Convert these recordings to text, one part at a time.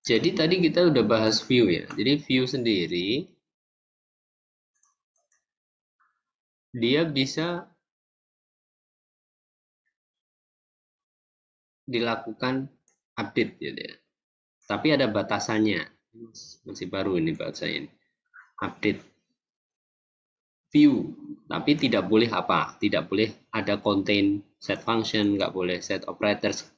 Jadi tadi kita udah bahas view ya. Jadi view sendiri dia bisa dilakukan update gitu ya. Tapi ada batasannya. Masih baru ini bahasa ini. Update view. Tapi tidak boleh apa? Tidak boleh ada contain set function, nggak boleh set operators.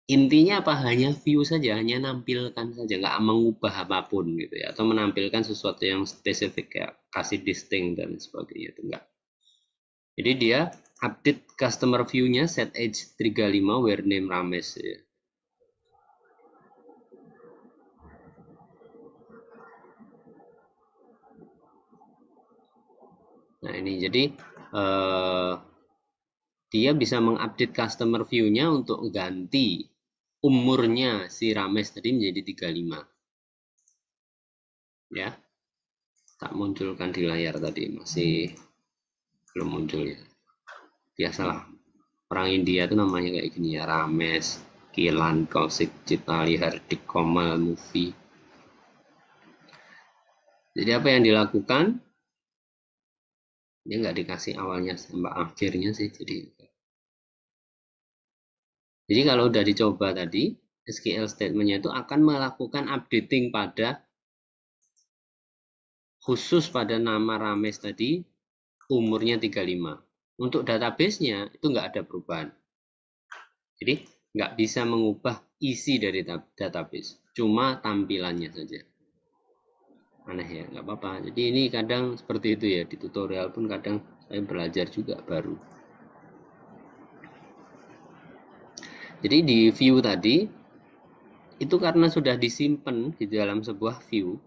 Intinya apa? Hanya view saja, hanya nampilkan saja, nggak mengubah apapun gitu ya, atau menampilkan sesuatu yang spesifik kayak kasih distinct dan sebagainya itu enggak. Jadi dia update customer view-nya set age 35 where name Rames ya. Nah ini jadi dia bisa mengupdate customer view-nya untuk ganti umurnya si Rames tadi menjadi 35. Ya, tak munculkan di layar tadi, masih belum muncul ya. Biasalah, orang India itu namanya kayak gini ya, Rames, Kilan, Kausik, Citali, Hardik, Komal, Mufi. Jadi apa yang dilakukan? Dia nggak dikasih awalnya sampai akhirnya sih. Jadi kalau udah dicoba tadi, SQL statementnya itu akan melakukan updating pada khusus pada nama Rames tadi, umurnya 35. Untuk database-nya itu nggak ada perubahan. Jadi nggak bisa mengubah isi dari database, cuma tampilannya saja. Aneh ya, nggak apa-apa. Jadi ini kadang seperti itu ya, di tutorial pun kadang saya belajar juga baru. Jadi di view tadi, itu karena sudah disimpan di dalam sebuah view,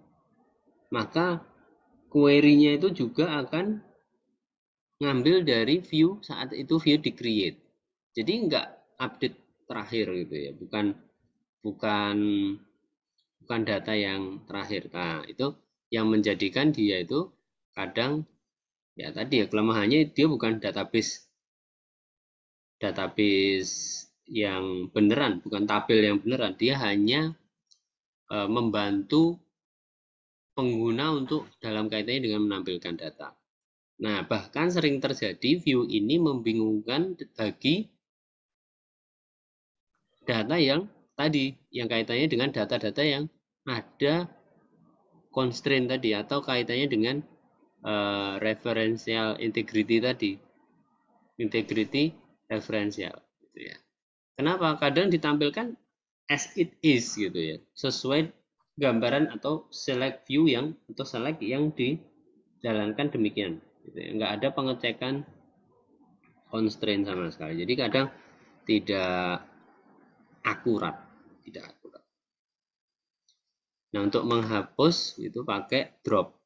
maka query-nya itu juga akan ngambil dari view saat itu view di create. Jadi nggak update terakhir gitu ya, bukan bukan data yang terakhir. Nah itu yang menjadikan dia itu kadang ya tadi ya kelemahannya dia bukan database yang beneran, bukan tabel yang beneran. Dia hanya membantu pengguna untuk dalam kaitannya dengan menampilkan data. Nah, bahkan sering terjadi view ini membingungkan bagi data yang tadi, yang kaitannya dengan data-data yang ada constraint tadi, atau kaitannya dengan referential integrity tadi. Integrity referential. Gitu ya. Kenapa? Kadang ditampilkan as it is gitu ya, sesuai gambaran atau select view yang atau select yang dijalankan demikian. Gitu ya. Nggak ada pengecekan constraint sama sekali. Jadi kadang tidak akurat, tidak akurat. Nah untuk menghapus itu pakai drop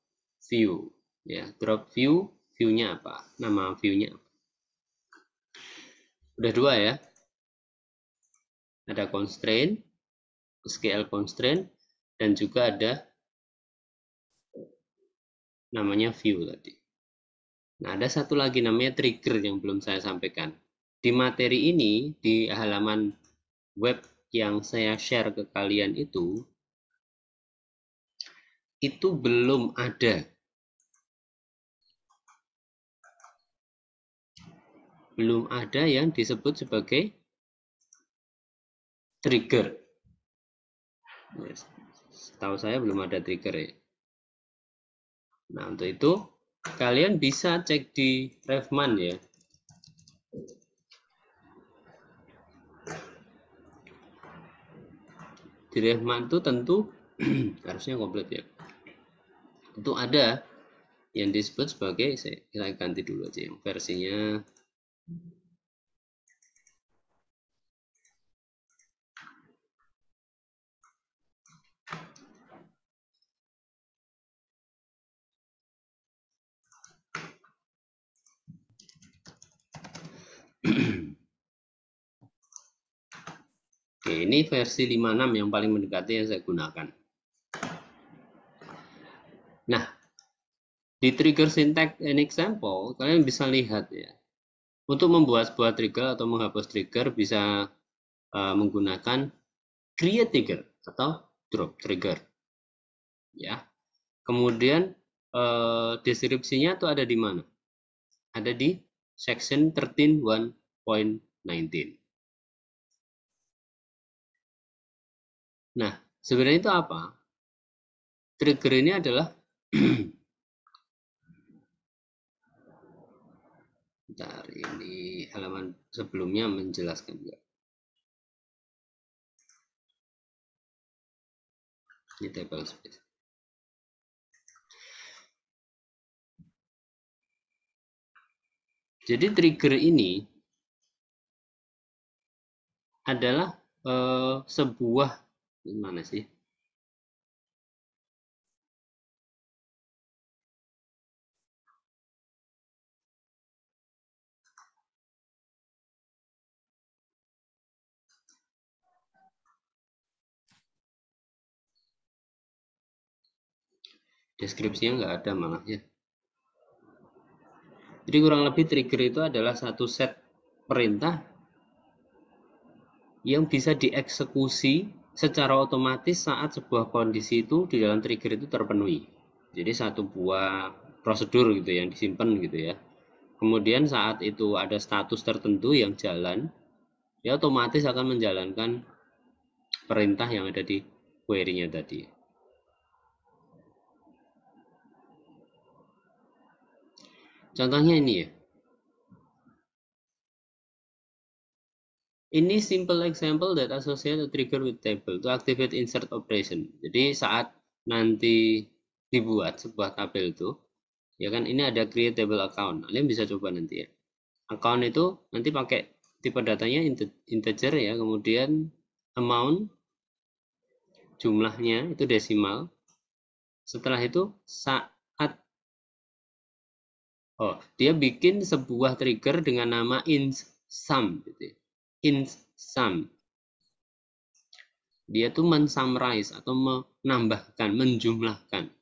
view. Ya, drop view, view-nya apa? Nama view-nya apa? Udah dua ya. Ada constraint, SQL constraint, dan juga ada namanya view tadi. Nah, ada satu lagi namanya trigger yang belum saya sampaikan. Di materi ini, di halaman web yang saya share ke kalian itu belum ada. Belum ada yang disebut sebagai trigger. Setahu saya belum ada trigger ya. Nah, untuk itu kalian bisa cek di Revman ya. Di Revman itu tentu harusnya komplit ya. Itu ada yang disebut sebagai, kita ganti dulu aja yang versinya. Oke, ini versi 56 yang paling mendekati yang saya gunakan. Nah, di trigger syntax and example, kalian bisa lihat ya. Untuk membuat sebuah trigger atau menghapus trigger bisa menggunakan create trigger atau drop trigger ya. Kemudian deskripsinya tuh ada di mana? Ada di section 13.1.19. Nah, sebenarnya itu apa? Trigger ini adalah bentar, ini halaman sebelumnya menjelaskan juga. Ini table space. Jadi trigger ini adalah sebuah mana sih? Deskripsinya nggak ada malah ya. Jadi kurang lebih trigger itu adalah satu set perintah yang bisa dieksekusi secara otomatis saat sebuah kondisi itu di dalam trigger itu terpenuhi. Jadi satu buah prosedur gitu yang disimpan gitu ya. Kemudian saat itu ada status tertentu yang jalan, ya otomatis akan menjalankan perintah yang ada di query-nya tadi. Contohnya ini ya. Ini simple example that associate a trigger with table to activate insert operation. Jadi saat nanti dibuat sebuah tabel itu, ya kan ini ada create table account. Kalian bisa coba nanti ya. Account itu nanti pakai tipe datanya integer ya, kemudian amount jumlahnya itu desimal. Setelah itu saat dia bikin sebuah trigger dengan nama insum gitu ya. Insum. Dia tuh mensummarize atau menambahkan, menjumlahkan.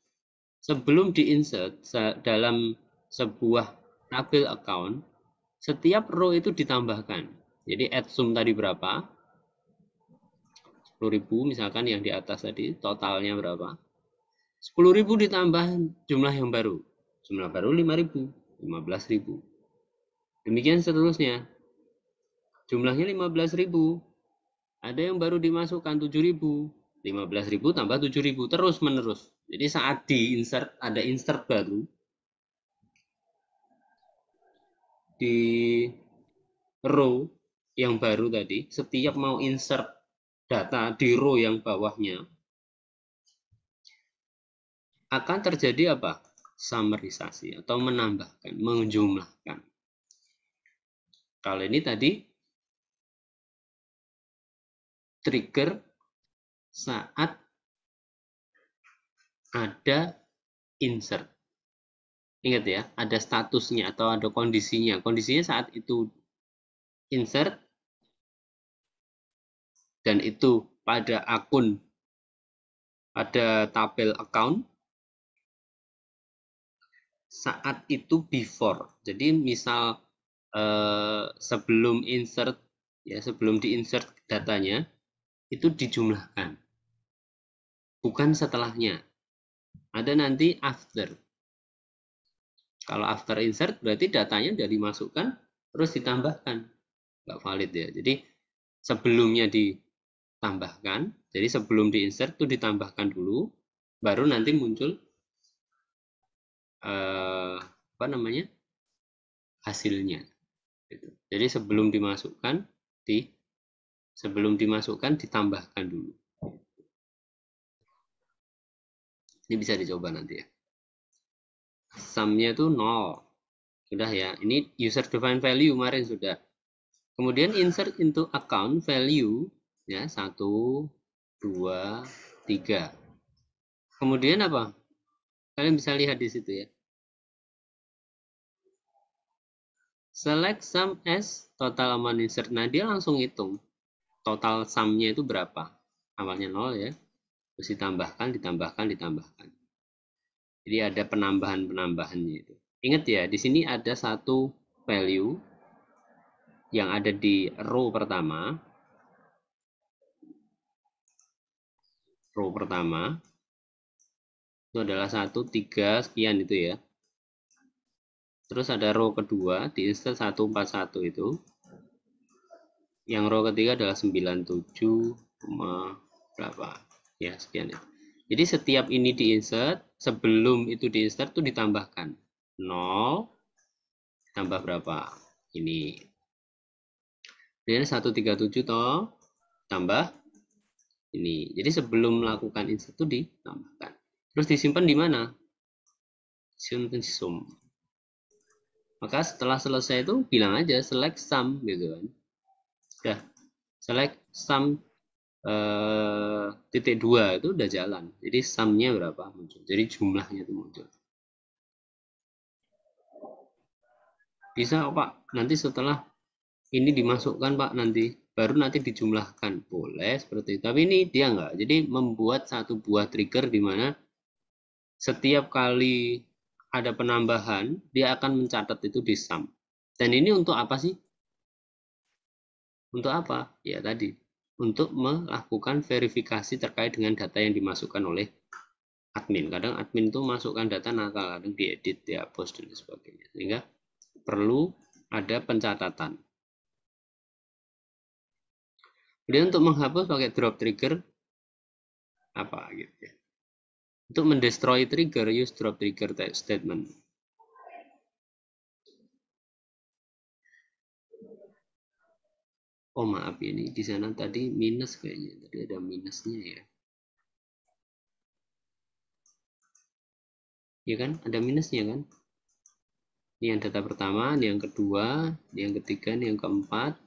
Sebelum diinsert dalam sebuah tabel account, setiap row itu ditambahkan. Jadi add sum tadi berapa? 10.000 misalkan yang di atas tadi, totalnya berapa? 10.000 ditambah jumlah yang baru. Jumlah baru 5.000, 15.000. Demikian seterusnya. Jumlahnya 15.000. Ada yang baru dimasukkan 7.000. 15.000 tambah 7.000 terus menerus. Jadi saat di insert ada insert baru di row yang baru tadi, setiap mau insert data di row yang bawahnya akan terjadi apa? Summarisasi atau menambahkan, menjumlahkan. Kalau ini tadi trigger saat ada insert. Ingat ya, ada statusnya atau ada kondisinya. Kondisinya saat itu insert dan itu pada akun, ada tabel account. Saat itu before. Jadi misal sebelum insert ya, sebelum diinsert datanya itu dijumlahkan. Bukan setelahnya. Ada nanti after. Kalau after insert berarti datanya udah dimasukkan terus ditambahkan. Nggak valid ya. Jadi sebelumnya ditambahkan, jadi sebelum diinsert itu ditambahkan dulu, baru nanti muncul apa namanya? Hasilnya. Gitu. Jadi sebelum dimasukkan ditambahkan dulu. Ini bisa dicoba nanti ya. Sum-nya itu 0. Sudah ya. Ini user define value kemarin sudah. Kemudian insert into account value ya 1, 2, 3. Kemudian apa? Kalian bisa lihat di situ ya. Select sum as total amount insert. Nah, dia langsung hitung total sum-nya itu berapa. Awalnya 0 ya. Terus ditambahkan. Jadi ada penambahan-penambahannya itu. Ingat ya, di sini ada satu value yang ada di row pertama. row pertama itu adalah 1, 3, sekian itu ya. Terus ada row kedua di insert 141 itu. Yang row ketiga adalah 97, berapa? Ya, sekian itu. Jadi setiap ini di insert, sebelum itu di insert itu ditambahkan 0 tambah berapa? Ini. Kemudian 137 toh tambah ini. Jadi sebelum melakukan insert itu ditambahkan. Terus disimpan di mana? Sum. Maka setelah selesai itu bilang aja select sum gitu kan. Udah select sum titik 2 itu udah jalan. Jadi sumnya berapa muncul. Jadi jumlahnya itu muncul. Bisa Pak, nanti setelah ini dimasukkan Pak nanti baru nanti dijumlahkan, boleh seperti itu. Tapi ini dia enggak. Jadi membuat satu buah trigger di mana setiap kali ada penambahan dia akan mencatat itu di sum. Dan ini untuk apa sih? Untuk apa? Ya tadi untuk melakukan verifikasi terkait dengan data yang dimasukkan oleh admin. Kadang admin itu masukkan data nakal, kadang diedit, dihapus dan sebagainya. Sehingga perlu ada pencatatan. Kemudian untuk menghapus pakai drop trigger apa gitu ya. Untuk mendestroy trigger use drop trigger statement. Oh maaf ini di sana tadi minus kayaknya. Tadi ada minusnya ya. Ya kan? Ada minusnya kan? Ini yang data pertama, ini yang kedua, ini yang ketiga, ini yang keempat.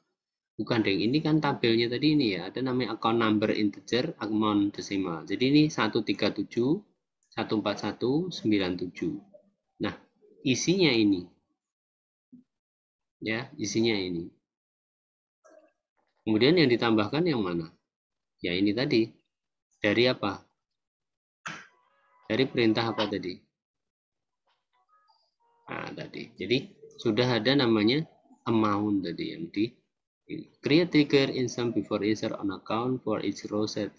Bukan deh, ini kan tabelnya tadi ini ya. Ada namanya account number integer, account decimal. Jadi ini 137, 141, 97. Nah, isinya ini. Ya, isinya ini. Kemudian yang ditambahkan yang mana? Ya ini tadi. Dari apa? Dari perintah apa tadi? Nah, tadi. Jadi sudah ada namanya amount tadi yang di create trigger in sum before insert on account for each row set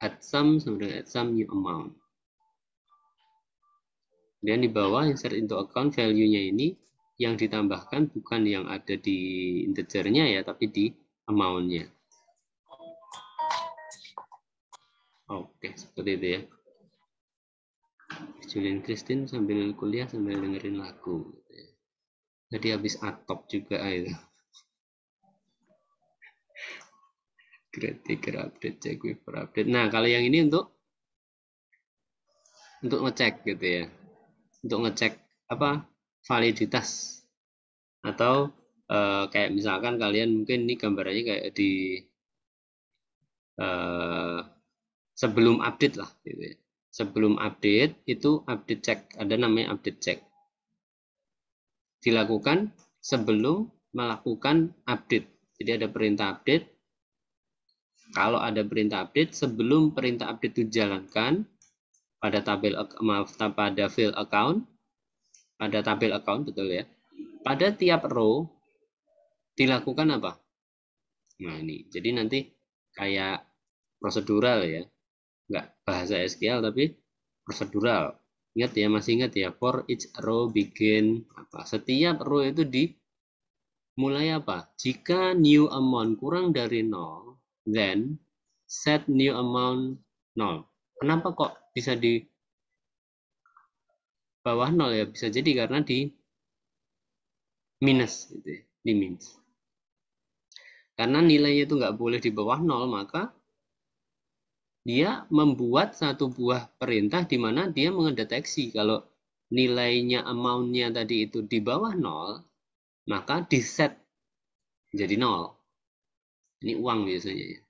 at sum sama dengan at sum new amount. Dan di bawah insert into account value-nya ini yang ditambahkan bukan yang ada di integernya ya, tapi di amount-nya. Oke, seperti itu ya. Julian Christine sambil kuliah sambil dengerin lagu. Jadi habis atop juga itu. Grade trigger update, check for update. Nah, kalau yang ini untuk ngecek gitu ya. Untuk ngecek apa? Validitas. Atau kayak misalkan kalian mungkin ini gambarannya kayak di sebelum update lah gitu ya. Sebelum update itu update check, ada namanya update check. Dilakukan sebelum melakukan update. Jadi ada perintah update. Kalau ada perintah update, sebelum perintah update itu dijalankan pada pada field account, pada tabel account betul ya. Pada tiap row dilakukan apa? Nah ini, jadi nanti kayak prosedural ya, nggak bahasa SQL tapi prosedural. Ingat ya, masih ingat ya, for each row begin apa? Setiap row itu dimulai apa? Jika new amount kurang dari 0, then set new amount 0. Kenapa kok bisa di bawah 0 ya? Bisa jadi karena di minus gitu ya, di minus. Karena nilainya itu nggak boleh di bawah 0, maka dia membuat satu buah perintah di mana dia mengedeteksi kalau nilainya amount-nya tadi itu di bawah 0, maka di set jadi 0. Ini uang biasanya ya.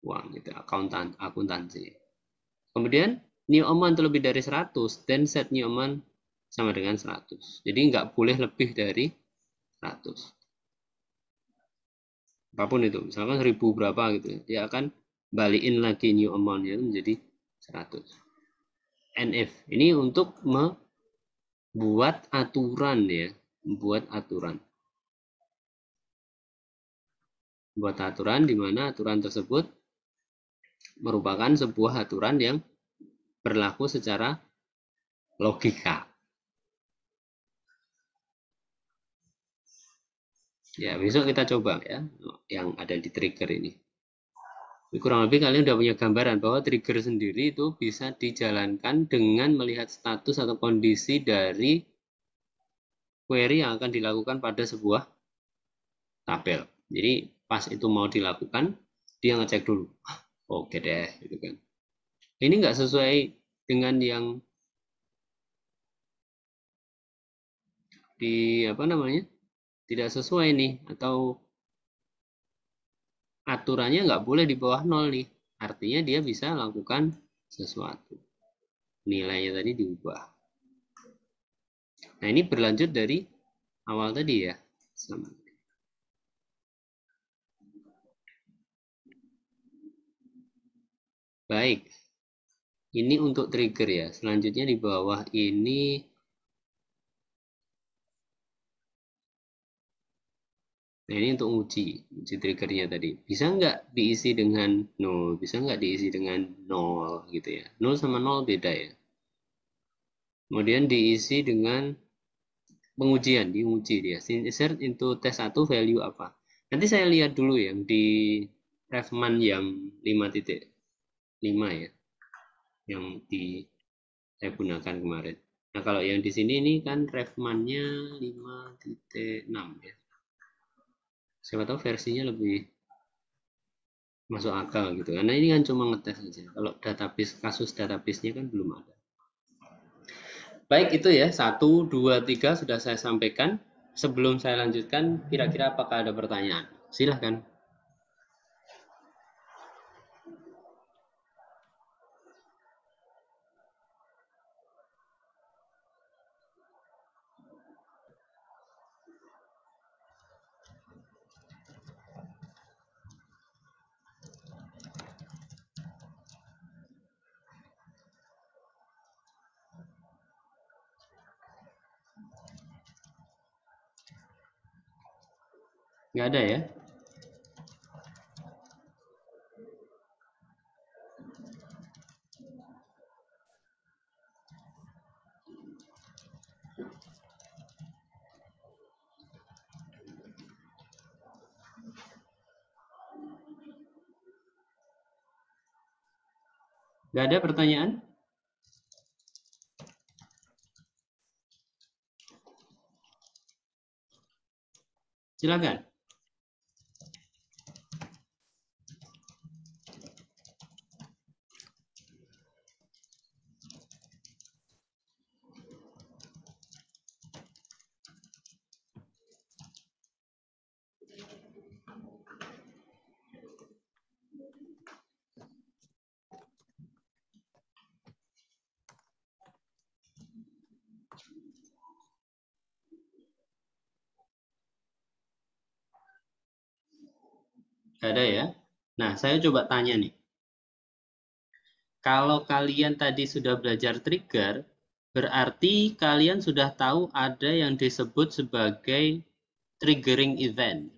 Uang gitu, akuntansi. Kemudian new amount lebih dari 100, then set new amount sama dengan 100. Jadi nggak boleh lebih dari 100. Apapun itu, misalkan 1000 berapa gitu, dia akan balikin lagi new amount-nya menjadi 100. NF ini untuk membuat aturan ya, membuat aturan. Buat aturan di mana aturan tersebut merupakan sebuah aturan yang berlaku secara logika. Ya, besok kita coba ya yang ada di trigger ini. Kurang lebih kalian udah punya gambaran bahwa trigger sendiri itu bisa dijalankan dengan melihat status atau kondisi dari query yang akan dilakukan pada sebuah tabel. Jadi pas itu mau dilakukan, dia ngecek dulu. Oke deh, gitu kan. Ini nggak sesuai dengan yang di apa namanya, tidak sesuai nih, atau aturannya nggak boleh di bawah 0 nih. Artinya dia bisa lakukan sesuatu. Nilainya tadi diubah. Nah ini berlanjut dari awal tadi ya. Baik. Ini untuk trigger ya. Selanjutnya di bawah ini nah ini untuk uji triggernya tadi. Bisa nggak diisi dengan 0? Bisa nggak diisi dengan 0 gitu ya. 0 sama 0 beda ya. Kemudian diisi dengan pengujian, diuji dia. Insert into test 1 value apa. Nanti saya lihat dulu yang di Refman yang 5.5 ya. Yang saya gunakan kemarin. Nah kalau yang di sini ini kan Refman-nya 5.6 ya. Siapa tahu versinya lebih masuk akal gitu. Karena ini kan cuma ngetes aja. Kalau database, kasus database-nya kan belum ada. Baik itu ya, 1, 2, 3 sudah saya sampaikan. Sebelum saya lanjutkan, kira-kira apakah ada pertanyaan? Silahkan. Nggak ada ya? Nggak ada pertanyaan? Silakan. Nggak ada ya? Nah, saya coba tanya nih. Kalau kalian tadi sudah belajar trigger, berarti kalian sudah tahu ada yang disebut sebagai triggering event.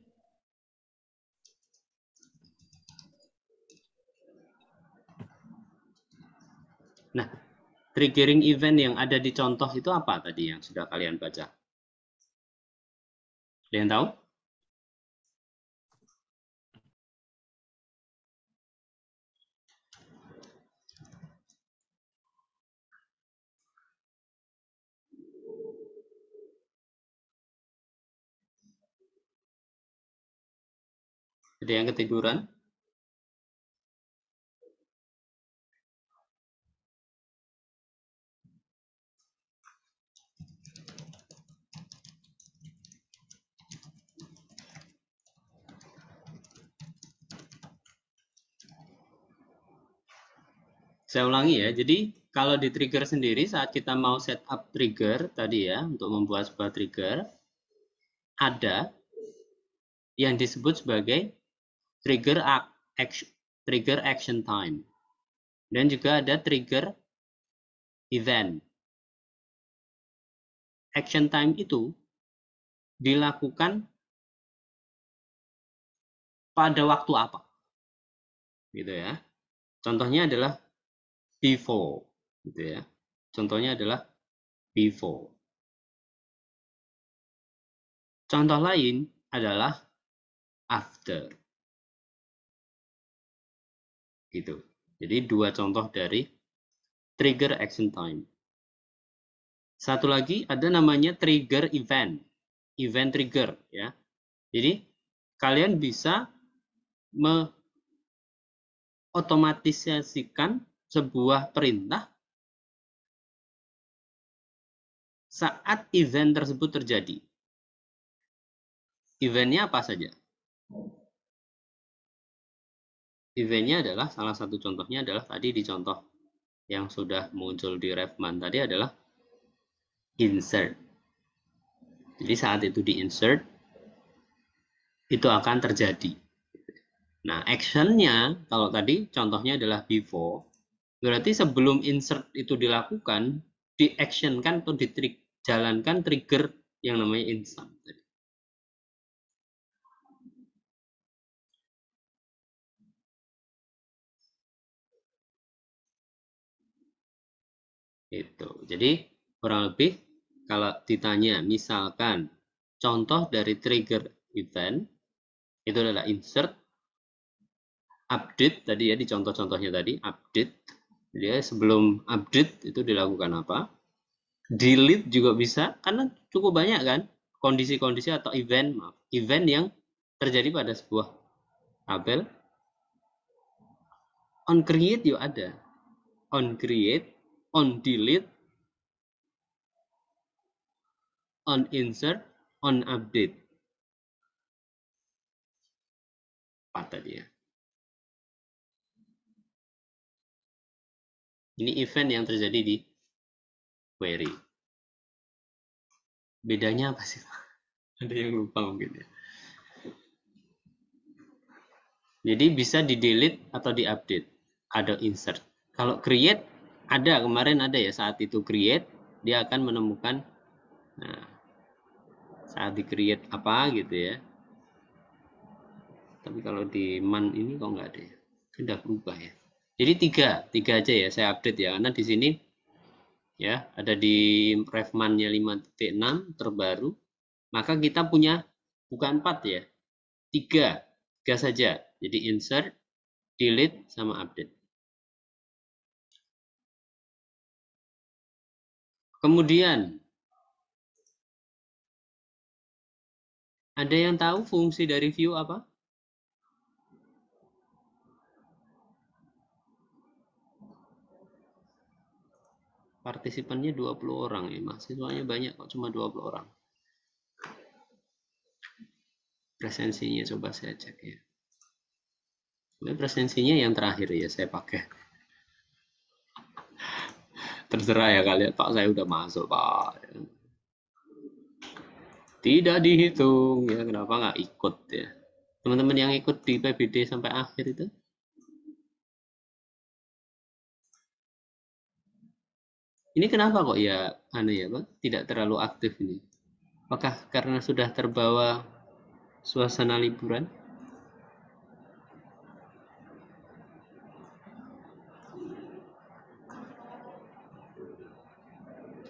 Nah, triggering event yang ada di contoh itu apa tadi yang sudah kalian baca? Ada yang tahu? Ada yang ketiduran? Saya ulangi ya. Jadi kalau di trigger sendiri saat kita mau setup trigger tadi ya untuk membuat sebuah trigger ada yang disebut sebagai trigger action time dan juga ada trigger event. Action time itu dilakukan pada waktu apa? Gitu ya. Contohnya adalah before, gitu ya. Contohnya adalah before. Contoh lain adalah after. Gitu. Jadi dua contoh dari trigger action time. Satu lagi ada namanya trigger event. Event trigger ya. Jadi kalian bisa otomatisasikan sebuah perintah saat event tersebut terjadi. Eventnya apa saja? Eventnya adalah, salah satu contohnya adalah tadi di contoh yang sudah muncul di Refman tadi adalah insert. Jadi saat itu di insert, itu akan terjadi. Nah, actionnya, kalau tadi contohnya adalah before, berarti sebelum insert itu dilakukan, di-actionkan atau dijalankan trigger yang namanya insert. Itu. Jadi, kurang lebih kalau ditanya misalkan contoh dari trigger event itu adalah insert, update tadi ya, di contoh-contohnya tadi update. Jadi sebelum update itu dilakukan apa? Delete juga bisa, karena cukup banyak kan kondisi-kondisi atau event yang terjadi pada sebuah tabel. On create juga ada, on create, on delete, on insert, on update. Apa tadi ya? Ini event yang terjadi di query. Bedanya apa sih? Ada yang lupa mungkin ya. Jadi bisa di delete atau di update. Ada insert. Kalau create ada, kemarin ada ya, saat itu create dia akan menemukan, nah, saat di create apa gitu ya. Tapi kalau di man ini kok nggak ada ya. Sudah berubah ya. Jadi tiga aja ya saya update ya, karena di sini ya ada di Refman-nya 5.6 terbaru. Maka kita punya bukan 4 ya, 3 saja. Jadi insert, delete, sama update. Kemudian ada yang tahu fungsi dari view apa? Partisipannya 20 orang ya, mahasiswanya banyak kok, cuma 20 orang. Presensinya coba saya cek ya. Presensinya yang terakhir ya saya pakai. Terserah ya kalian, Pak saya udah masuk Pak. Tidak dihitung ya, kenapa nggak ikut ya? Teman-teman yang ikut di PBD sampai akhir itu? Ini kenapa kok ya, aneh ya Pak, tidak terlalu aktif ini? Apakah karena sudah terbawa suasana liburan?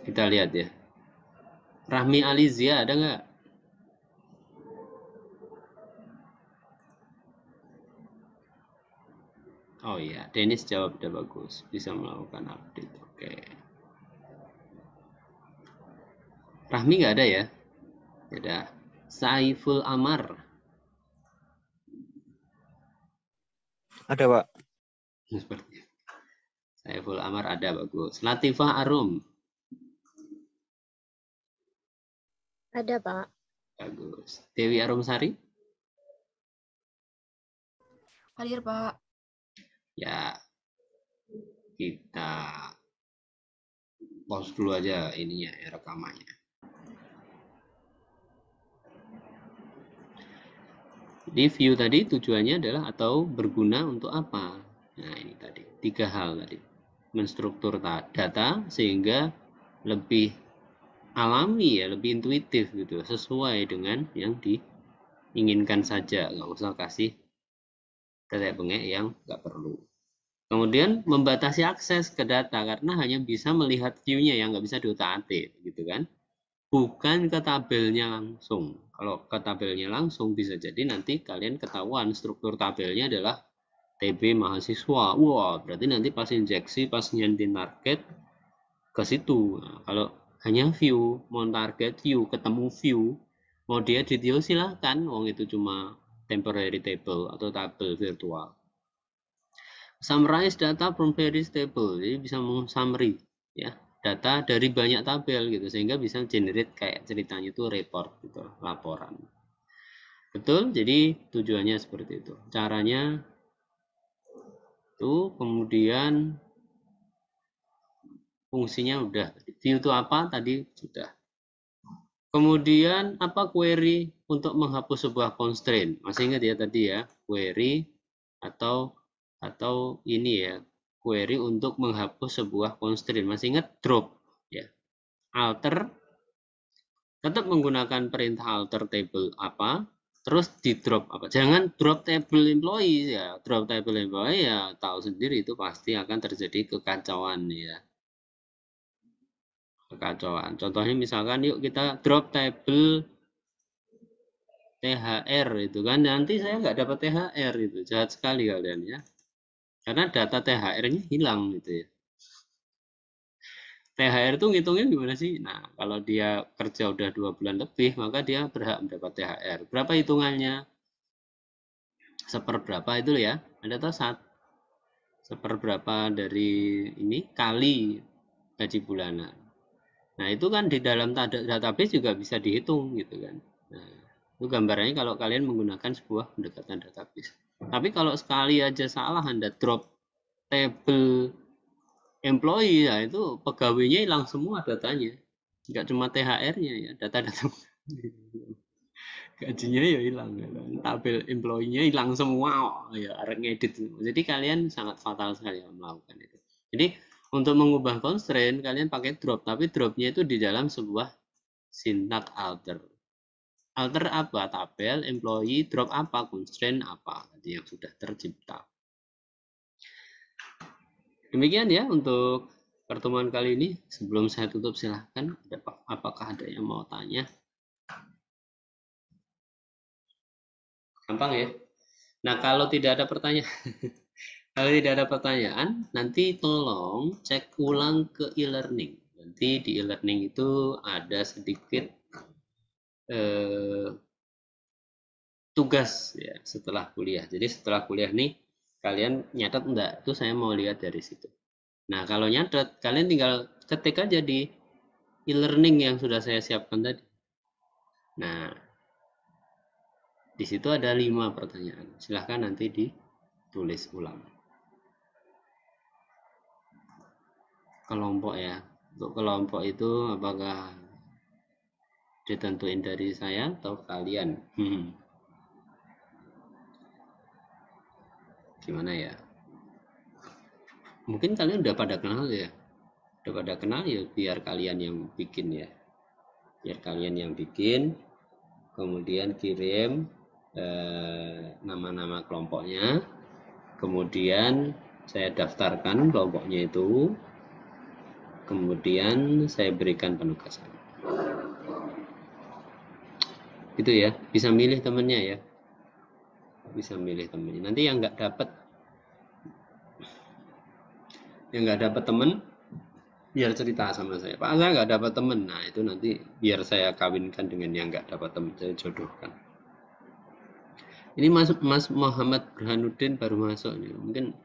Kita lihat ya. Rahmi Alizia ada nggak? Oh iya, Dennis jawab udah bagus, bisa melakukan update. Oke. Rahmi nggak ada ya? Ada. Saiful Amar. Ada, Pak. Seperti Saiful Amar ada, bagus. Latifah Arum. Ada, Pak. Bagus. Dewi Arumsari. Hadir, Pak. Ya, kita pause dulu aja ininya ya, rekamannya. Jadi view tadi tujuannya adalah atau berguna untuk apa? Nah ini tadi, 3 hal tadi. Menstruktur data sehingga lebih alami ya, lebih intuitif gitu, sesuai dengan yang diinginkan saja, nggak usah kasih tetek bengek yang nggak perlu. Kemudian membatasi akses ke data karena hanya bisa melihat view-nya yang nggak bisa diutak-atik, gitu kan? Bukan ke tabelnya langsung. Kalau ke tabelnya langsung bisa jadi nanti kalian ketahuan struktur tabelnya adalah TB mahasiswa. Wah, berarti nanti pas injeksi, pas nyentin target ke situ. Nah, kalau hanya view, mau target view, ketemu view, mau dia detail silahkan. Wong itu cuma temporary table atau tabel virtual. Summarize data from various table, jadi bisa summary ya data dari banyak tabel gitu sehingga bisa generate kayak ceritanya itu report gitu, laporan. Betul, jadi tujuannya seperti itu. Caranya itu, kemudian fungsinya udah. View itu apa tadi sudah. Kemudian apa query untuk menghapus sebuah constraint? Masih ingat ya tadi ya, query atau ini ya, query untuk menghapus sebuah constraint. Masih ingat drop ya. Alter tetap menggunakan perintah alter table apa, terus di drop apa. Jangan drop table employee ya. Drop table employee ya tahu sendiri itu pasti akan terjadi kekacauan ya. Kekacauan. Contohnya misalkan yuk kita drop table THR itu kan nanti saya nggak dapat THR itu jahat sekali kalian ya karena data THR-nya hilang gitu ya. THR itu ngitungnya gimana sih? Nah kalau dia kerja udah 2 bulan lebih maka dia berhak mendapat THR. Berapa hitungannya? Seperberapa itu ya? Ada tahu seperberapa dari ini kali gaji bulanan. Nah itu kan di dalam database juga bisa dihitung gitu kan. Nah, itu gambarannya kalau kalian menggunakan sebuah pendekatan database. Tapi kalau sekali aja salah Anda drop table employee, ya itu pegawainya hilang semua datanya. Enggak cuma THR-nya ya, data-data gajinya ya hilang ya kan. Tabel employee-nya hilang semua ya, arek ngedit. Jadi kalian sangat fatal sekali melakukan itu. Jadi untuk mengubah constraint kalian pakai drop, tapi dropnya itu di dalam sebuah syntax alter. Alter apa? Tabel, employee, drop apa? Constraint apa? Tadi yang sudah tercipta. Demikian ya untuk pertemuan kali ini. Sebelum saya tutup silahkan. Apakah ada yang mau tanya? Gampang ya. Nah kalau tidak ada pertanyaan, kalau tidak ada pertanyaan, nanti tolong cek ulang ke e-learning. Nanti di e-learning itu ada sedikit tugas ya setelah kuliah. Jadi setelah kuliah nih kalian nyatet enggak? Itu saya mau lihat dari situ. Nah kalau nyatet kalian tinggal ketik aja di e-learning yang sudah saya siapkan tadi. Nah di situ ada 5 pertanyaan. Silahkan nanti ditulis ulang. Kelompok ya. Untuk kelompok itu apakah ditentuin dari saya atau kalian? Gimana ya? Mungkin kalian udah pada kenal ya. Udah pada kenal ya biar kalian yang bikin ya. Biar kalian yang bikin. Kemudian kirim nama-nama kelompoknya. Kemudian saya daftarkan kelompoknya itu. Kemudian saya berikan penugasan. Itu ya, bisa milih temennya ya. Bisa milih temennya. Nanti yang nggak dapat temen biar cerita sama saya. Pak, saya nggak dapat temen. Nah itu nanti biar saya kawinkan dengan yang nggak dapat temen, saya jodohkan. Ini Mas Muhammad Burhanuddin baru masuk nih. Mungkin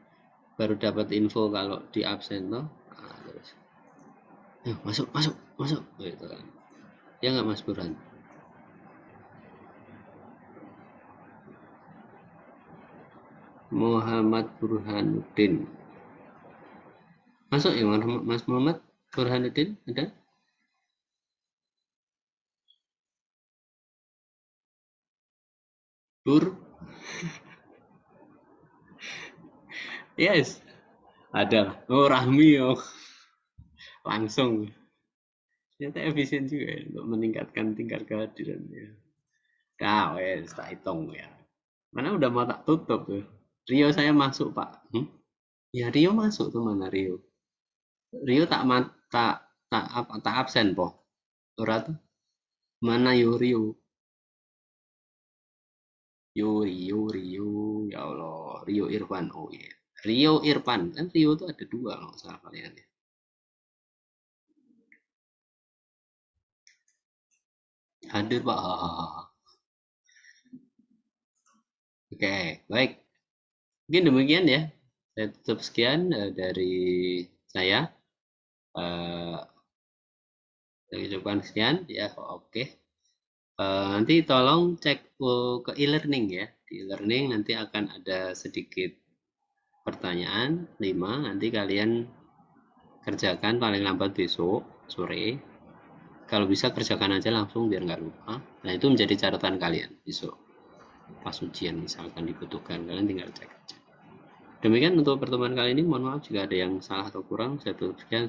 baru dapat info kalau di absen loh. Nah, terus. Ya, masuk gitu kan. Ya nggak Mas Burhan? Muhammad Burhanuddin. Masuk ya Mas Muhammad Burhanuddin ada? Yes. Ada. Oh Rahmi oh. Langsung. Ternyata efisien juga ya untuk meningkatkan tingkat kehadiran ya. Nah, wes tak hitung ya. Mana udah mau tak tutup tuh. Rio saya masuk Pak. Ya Rio masuk tuh, mana Rio? Rio tak absen po. Ora tuh. Mana Rio? Rio, ya Allah, Rio Irfan, oh iya, Rio Irfan, kan Rio tuh ada dua kalau nggak salah kalian ya. Hadir Pak. Oke, baik, mungkin demikian ya, saya tutup sekian dari saya. Eh, saya ucapkan sekian ya, oke. Nanti tolong cek ke e-learning ya, di e-learning nanti akan ada sedikit pertanyaan 5, nanti kalian kerjakan paling lambat besok sore. Kalau bisa kerjakan aja langsung biar nggak lupa. Nah itu menjadi catatan kalian besok pas ujian misalkan dibutuhkan, kalian tinggal cek aja. Demikian untuk pertemuan kali ini, mohon maaf jika ada yang salah atau kurang. Saya tutup sekian.